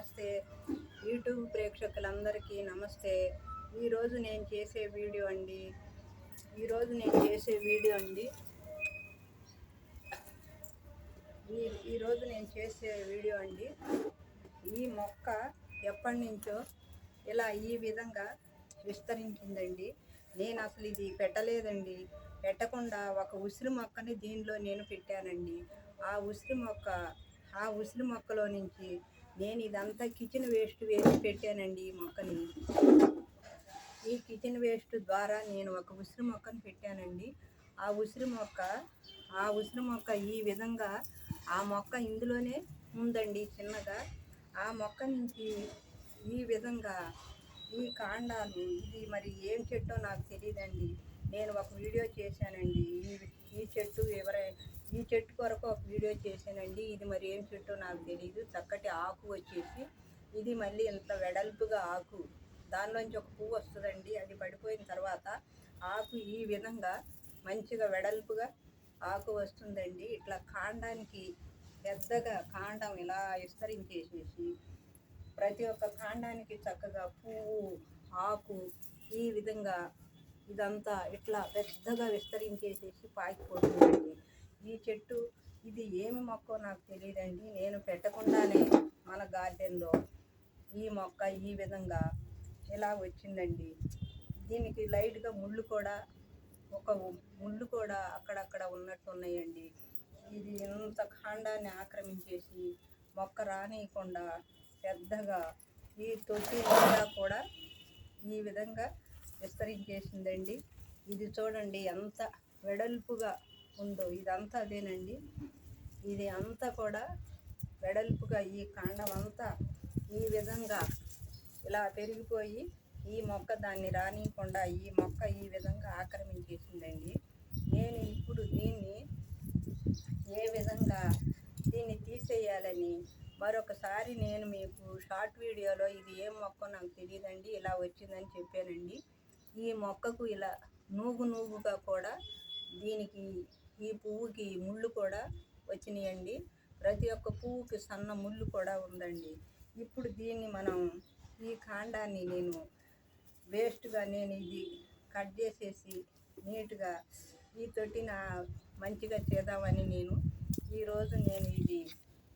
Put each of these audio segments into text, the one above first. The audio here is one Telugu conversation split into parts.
నమస్తే యూట్యూబ్ ప్రేక్షకులందరికీ నమస్తే. ఈరోజు నేను చేసే వీడియో అండి ఈరోజు నేను చేసే వీడియో అండి ఈరోజు నేను చేసే వీడియో అండి ఈ మొక్క ఎప్పటి నుంచో ఇలా ఈ విధంగా విస్తరించిందండి. నేను అసలు ఇది పెట్టలేదండి. పెట్టకుండా ఒక ఉసిరి మొక్కని దీనిలో నేను పెట్టానండి. ఆ ఉసిరి మొక్కలో నుంచి నేను ఇదంతా కిచెన్ వేస్ట్ వేసి పెట్టానండి. ఈ మొక్కని ఈ కిచెన్ వేస్ట్ ద్వారా నేను ఒక ఉసిరి మొక్కను పెట్టానండి. ఆ ఉసిరి మొక్క ఈ విధంగా ఆ మొక్క ఇందులోనే ఉందండి చిన్నగా. ఆ మొక్క నుంచి ఈ విధంగా ఈ కాండాలు, ఇది మరి ఏం చెట్టో నాకు తెలియదండి. నేను ఒక వీడియో చేశానండి. ఈ చెట్టు కొరకు ఒక వీడియో చేశానండి. ఇది మరి ఏం చెట్టో నాకు తెలియదు. చక్కటి ఆకు వచ్చేసి ఇది మళ్ళీ ఇంత వెడల్పుగా ఆకు, దానిలోంచి ఒక పువ్వు వస్తుందండి. అది పడిపోయిన తర్వాత ఆకు ఈ విధంగా మంచిగా వెడల్పుగా ఆకు వస్తుందండి. ఇట్లా కాండానికి పెద్దగా కాండం ఇలా విస్తరించేసేసి ప్రతి ఒక్క కాండానికి చక్కగా పువ్వు, ఆకు ఈ విధంగా ఇదంతా ఇట్లా పెద్దగా విస్తరించేసేసి పాకిపోతుందండి. ఈ చెట్టు ఇది ఏమి మొక్కో నాకు తెలియదండి. నేను పెట్టకుండానే మన గార్డెన్లో ఈ మొక్క ఈ విధంగా ఇలా వచ్చిందండి. దీనికి లైట్గా ముళ్ళు కూడా అక్కడక్కడ ఉన్నట్టు ఉన్నాయండి. ఇది ఇంత కాండాన్ని ఆక్రమించేసి మొక్క రానియకుండా పెద్దగా ఈ తొట్టి నిండా కూడా ఈ విధంగా విస్తరించేసిందండి. ఇది చూడండి ఎంత వెడల్పుగా ఉందో. ఇదంతా అదేనండి. ఇది అంతా కూడా వెడల్పుగా ఈ కాండం అంతా ఈ విధంగా ఇలా పెరిగిపోయి ఈ మొక్క దాన్ని రానియకుండా ఈ మొక్క ఈ విధంగా ఆక్రమించేసిందండి. నేను ఇప్పుడు దీన్ని ఏ విధంగా దీన్ని తీసేయాలని మరొకసారి నేను మీకు షార్ట్ వీడియోలో ఇది ఏం మొక్క నాకు తెలియదండి, ఇలా వచ్చిందని చెప్పానండి. ఈ మొక్కకు ఇలా నూగుగా కూడా దీనికి ఈ పువ్వుకి ముళ్ళు కూడా వచ్చినాయండి. ప్రతి ఒక్క పువ్వుకి సన్న ముళ్ళు కూడా ఉందండి. ఇప్పుడు దీన్ని మనం ఈ కాండాన్ని వేస్ట్గా నేను ఇది కట్ చేసేసి నీట్గా ఈ తొట్టిన మంచిగా చేద్దామని ఈరోజు నేను ఇది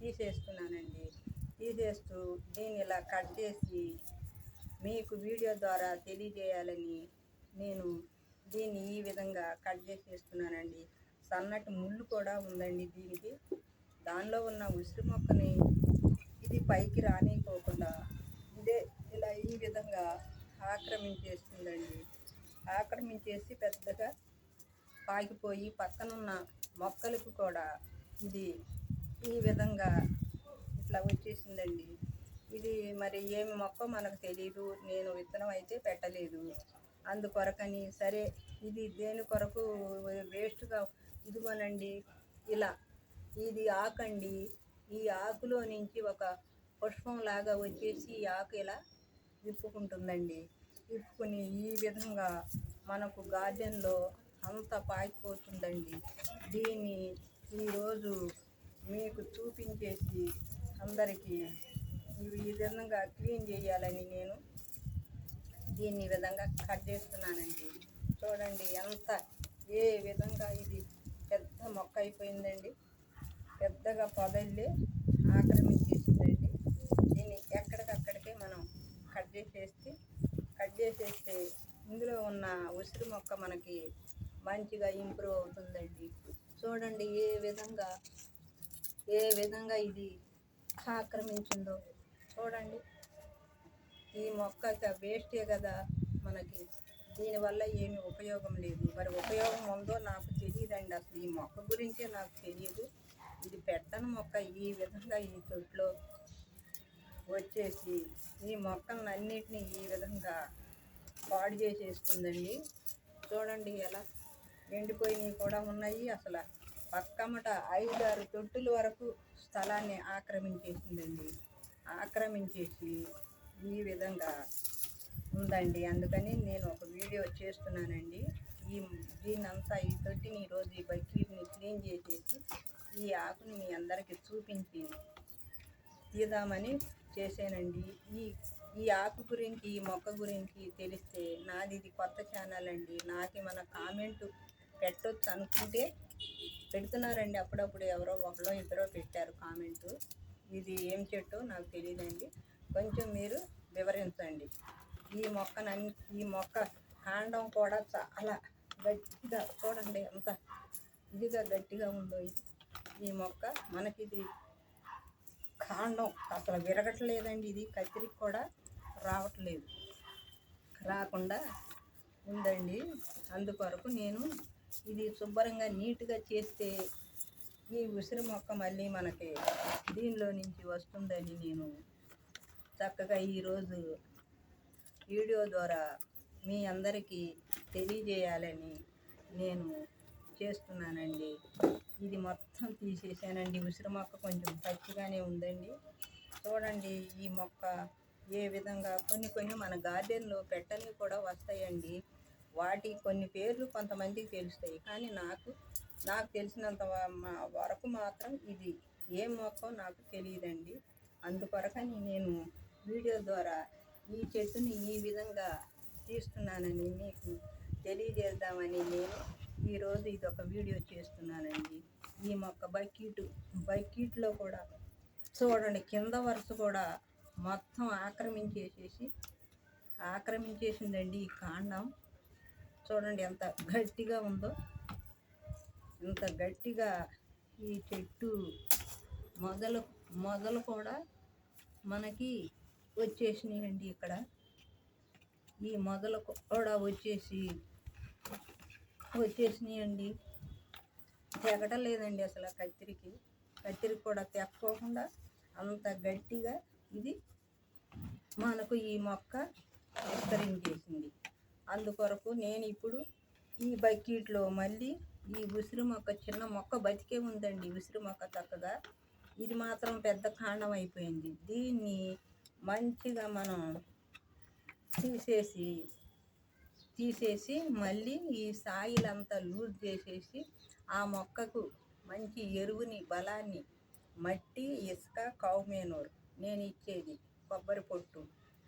తీసేస్తున్నానండి. తీసేస్తూ దీన్ని ఇలా కట్ చేసి మీకు వీడియో ద్వారా తెలియజేయాలని నేను దీన్ని ఈ విధంగా కట్ చేసేస్తున్నానండి. సన్నటి ముళ్ళు కూడా ఉందండి దీనికి. దానిలో ఉన్న ఉసిరి మొక్కని ఇది పైకి రానికోకుండా ఇదే ఇలా ఈ విధంగా ఆక్రమించేస్తుందండి. ఆక్రమించేసి పెద్దగా పాకిపోయి పక్కనున్న మొక్కలకు కూడా ఇది ఈ విధంగా ఇట్లా వచ్చేసిందండి. ఇది మరి ఏమి మొక్క మనకు తెలియదు. నేను విత్తనం అయితే పెట్టలేదు. అందుకొరకని సరే ఇది దేని కొరకు వేస్ట్గా ఇదిగోనండి ఇలా ఇది ఆకండి. ఈ ఆకులో నుంచి ఒక పుష్పం లాగా వచ్చేసి ఈ ఆకు ఇలా విప్పుకుంటుందండి. విప్పుకుని ఈ విధంగా మనకు గార్డెన్లో అంతా పాకిపోతుందండి. దీన్ని ఈరోజు మీకు చూపించేసి అందరికీ ఈ విధంగా క్లీన్ చేయాలని నేను దీన్ని ఈ విధంగా కట్ చేస్తున్నానండి. చూడండి ఎంత ఏ విధంగా ఇది పెద్ద మొక్క అయిపోయిందండి. పెద్దగా పొదల్లి ఆక్రమించేసిందండి. దీన్ని ఎక్కడికక్కడికే మనం కట్ చేసేస్తే ఇందులో ఉన్న ఉసిరి మొక్క మనకి మంచిగా ఇంప్రూవ్ అవుతుందండి. చూడండి ఏ విధంగా ఇది ఆక్రమించిందో చూడండి. ఈ మొక్క వేస్టే కదా మనకి. దీనివల్ల ఏమి ఉపయోగం లేదు. మరి ఉపయోగం ఉందో నాకు తెలియదండి. అసలు ఈ మొక్క గురించే నాకు తెలియదు. ఇది పెట్టని మొక్క ఈ విధంగా ఈ తొట్లో వచ్చేసి ఈ మొక్కలన్నిటినీ ఈ విధంగా పాడు చేసేస్తుందండి. చూడండి ఎలా ఎండిపోయినవి కూడా ఉన్నాయి. అసలు పక్కమట 5-6 తొట్టుల వరకు స్థలాన్ని ఆక్రమించేసిందండి. ఆక్రమించేసి ఈ విధంగా ఉందండి. అందుకని నేను ఒక వీడియో చేస్తున్నానండి. దీన్నంతా ఈ తొట్టిని ఈరోజు ఈ బకెట్ని క్లీన్ చేసేసి ఈ ఆకుని మీ అందరికీ చూపించి తీద్దామని చేశానండి. ఈ ఈ ఆకు గురించి, ఈ మొక్క గురించి తెలిస్తే నాది ఇది కొత్త ఛానల్ అండి. నాకేమన్నా కామెంట్ పెట్టొచ్చు అనుకుంటే పెడుతున్నారండి. అప్పుడప్పుడు ఎవరో ఒకరో ఇద్దరో పెట్టారు కామెంటు. ఇది ఏం చెట్టో నాకు తెలియదండి. కొంచెం మీరు వివరించండి. ఈ మొక్క కాండం కూడా చాలా గట్టిగా, చూడండి ఎంత ఇదిగా గట్టిగా ఉందో ఇది. ఈ మొక్క మనకిది కాండం అసలు విరగట్లేదండి. ఇది కత్తిరికి కూడా రావట్లేదు, రాకుండా ఉందండి. అందుకొరకు నేను ఇది శుభ్రంగా నీట్గా చేస్తే ఈ ఉసిరి మొక్క మళ్ళీ మనకి దీనిలో నుంచి వస్తుందని నేను చక్కగా ఈరోజు వీడియో ద్వారా మీ అందరికీ తెలియజేయాలని నేను చేస్తున్నానండి. ఇది మొత్తం తీసేసానండి. ఉసిరి మొక్క కొంచెం పచ్చిగానే ఉందండి. చూడండి ఈ మొక్క ఏ విధంగా కొన్ని మన గార్డెన్లో పెట్టనివి కూడా వస్తాయండి. వాటి కొన్ని పేర్లు కొంతమందికి తెలుస్తాయి, కానీ నాకు తెలిసినంత వరకు మాత్రం ఇది ఏ మొక్క నాకు తెలియదండి. అందుకొరకని నేను వీడియో ద్వారా ఈ చెట్టుని ఈ విధంగా తీస్తున్నానని మీకు తెలియజేద్దామని నేను ఈరోజు ఇదొక వీడియో చేస్తున్నానండి. ఈ మొక్క బకెట్లో కూడా చూడండి, కింద వరుస కూడా మొత్తం ఆక్రమించేసిందండి ఈ కాండం. చూడండి ఎంత గట్టిగా ఉందో. ఇంత గట్టిగా ఈ చెట్టు మొదలు కూడా మనకి వచ్చేసినాయండి. ఇక్కడ ఈ మొదలు కూడా వచ్చేసినాయండి. తెగటలేదండి అసలు. కత్తిరికి కూడా తెక్కోకుండా అంత గట్టిగా ఇది మనకు ఈ మొక్క విస్తరించేసింది. అందుకొరకు నేను ఇప్పుడు ఈ బకెట్లో మళ్ళీ ఈ ఉసిరి మొక్క, చిన్న మొక్క బతికే ఉందండి. ఉసిరి మొక్క చక్కగా, ఇది మాత్రం పెద్ద కాండం అయిపోయింది. దీన్ని మంచిగా మనం తీసేసి మళ్ళీ ఈ సాయిల్ అంతా లూజ్ చేసేసి ఆ మొక్కకు మంచి ఎరువుని, బలాన్ని, మట్టి, ఇసుక, కౌ మేనూర్ నేను ఇచ్చేది, కొబ్బరి పొట్టు,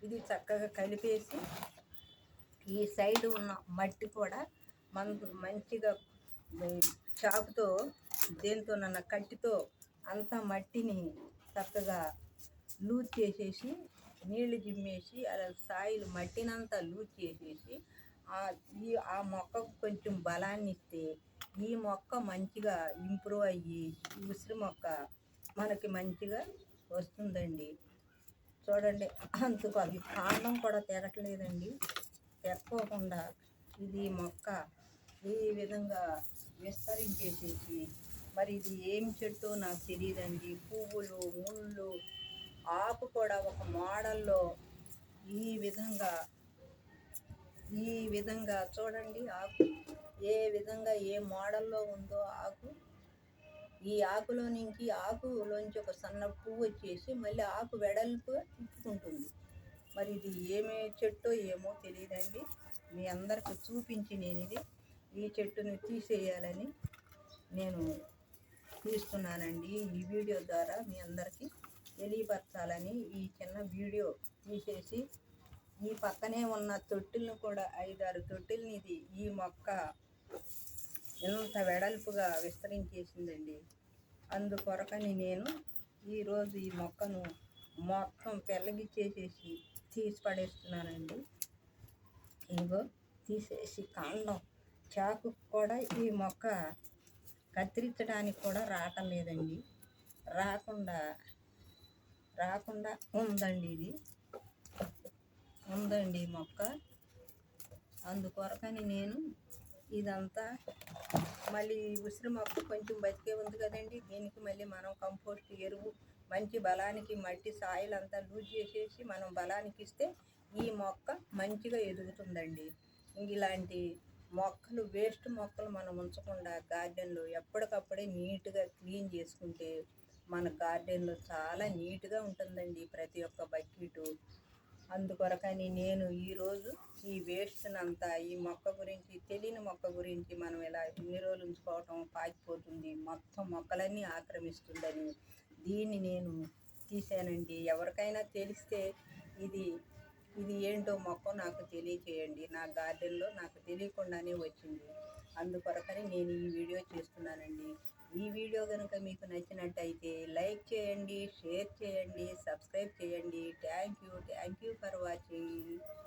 ఇది చక్కగా కలిపేసి ఈ సైడ్ ఉన్న మట్టి కూడా మంచిగా చాకుతో దేనితోనన్న కట్టితో అంతా మట్టిని చక్కగా లూజ్ చేసేసి నీళ్లు జిమ్మేసి అలా సాయిల్ మట్టినంతా లూజ్ చేసేసి ఆ మొక్కకు కొంచెం బలాన్ని ఇస్తే ఈ మొక్క మంచిగా ఇంప్రూవ్ అయ్యి ఉసిరి మొక్క మనకి మంచిగా వస్తుందండి. చూడండి అందుకు అది కాండం కూడా తెగట్లేదండి. తెక్కోకుండా ఇది మొక్క ఈ విధంగా విస్తరించేసేసి, మరి ఇది ఏం చెట్టు నాకు తెలియదండి. పువ్వులు, ముళ్ళు, ఆకు కూడా ఒక మోడల్లో ఈ విధంగా చూడండి. ఆకు ఏ విధంగా ఏ మోడల్లో ఉందో ఆకు. ఈ ఆకులోంచి ఒక సన్న పువ్వు వచ్చేసి మళ్ళీ ఆకు వెడల్పు తిప్పుకుంటుంది. మరి ఇది ఏమే చెట్టో ఏమో తెలియదండి. మీ అందరికి చూపించి నేను ఈ చెట్టుని తీసేయాలని నేను తీస్తున్నానండి. ఈ వీడియో ద్వారా మీ అందరికీ తెలియపరచాలని ఈ చిన్న వీడియో తీసేసి ఈ పక్కనే ఉన్న తొట్టిల్ని కూడా 5-6 తొట్టిల్ని ఈ మొక్క ఎంత వెడల్పుగా విస్తరించేసిందండి. అందుకొరకని నేను ఈరోజు ఈ మొక్కను మొత్తం పెళ్ళగిచ్చేసేసి తీసి పడేస్తున్నానండి. ఇదిగో తీసేసి కాండం చాకు కూడా ఈ మొక్క కత్తిరించడానికి కూడా రావటం లేదండి. రాకుండా ఉందండి మొక్క. అందుకొరకని నేను ఇదంతా మళ్ళీ ఉసిరి మొక్క కొంచెం బతికే ఉంది కదండి. దీనికి మళ్ళీ మనం కంపోస్ట్ ఎరువు, మంచి బలానికి మట్టి, సాయిల్ అంతా లూజ్ చేసేసి మనం బలానికి ఇస్తే ఈ మొక్క మంచిగా ఎదుగుతుందండి. ఇలాంటి మొక్కలు, వేస్ట్ మొక్కలు మనం ఉంచకుండా గార్డెన్లో ఎప్పటికప్పుడే నీట్గా క్లీన్ చేసుకుంటే మన గార్డెన్లో చాలా నీట్గా ఉంటుందండి ప్రతి ఒక్క బకెటు. అందుకొరకని నేను ఈరోజు ఈ వేస్ట్నంతా, ఈ మొక్క గురించి, తెలియని మొక్క గురించి మనం ఇలా ఎన్ని రోజులు ఉంచుకోవటం, పాకిపోతుంది, మొత్తం మొక్కలన్నీ ఆక్రమిస్తుందని దీన్ని నేను తీసానండి. ఎవరికైనా తెలిస్తే ఇది ఇది ఏంటో మొక్క నాకు తెలియచేయండి. నా గార్డెన్‌లో నాకు తెలియకుండానే వచ్చింది. అందుకొరకని నేను ఈ వీడియో చేస్తున్నానండి. ఈ వీడియో గనుక మీకు నచ్చినట్టయితే లైక్ చేయండి, షేర్ చేయండి, సబ్స్క్రైబ్ చేయండి. Thank you for watching.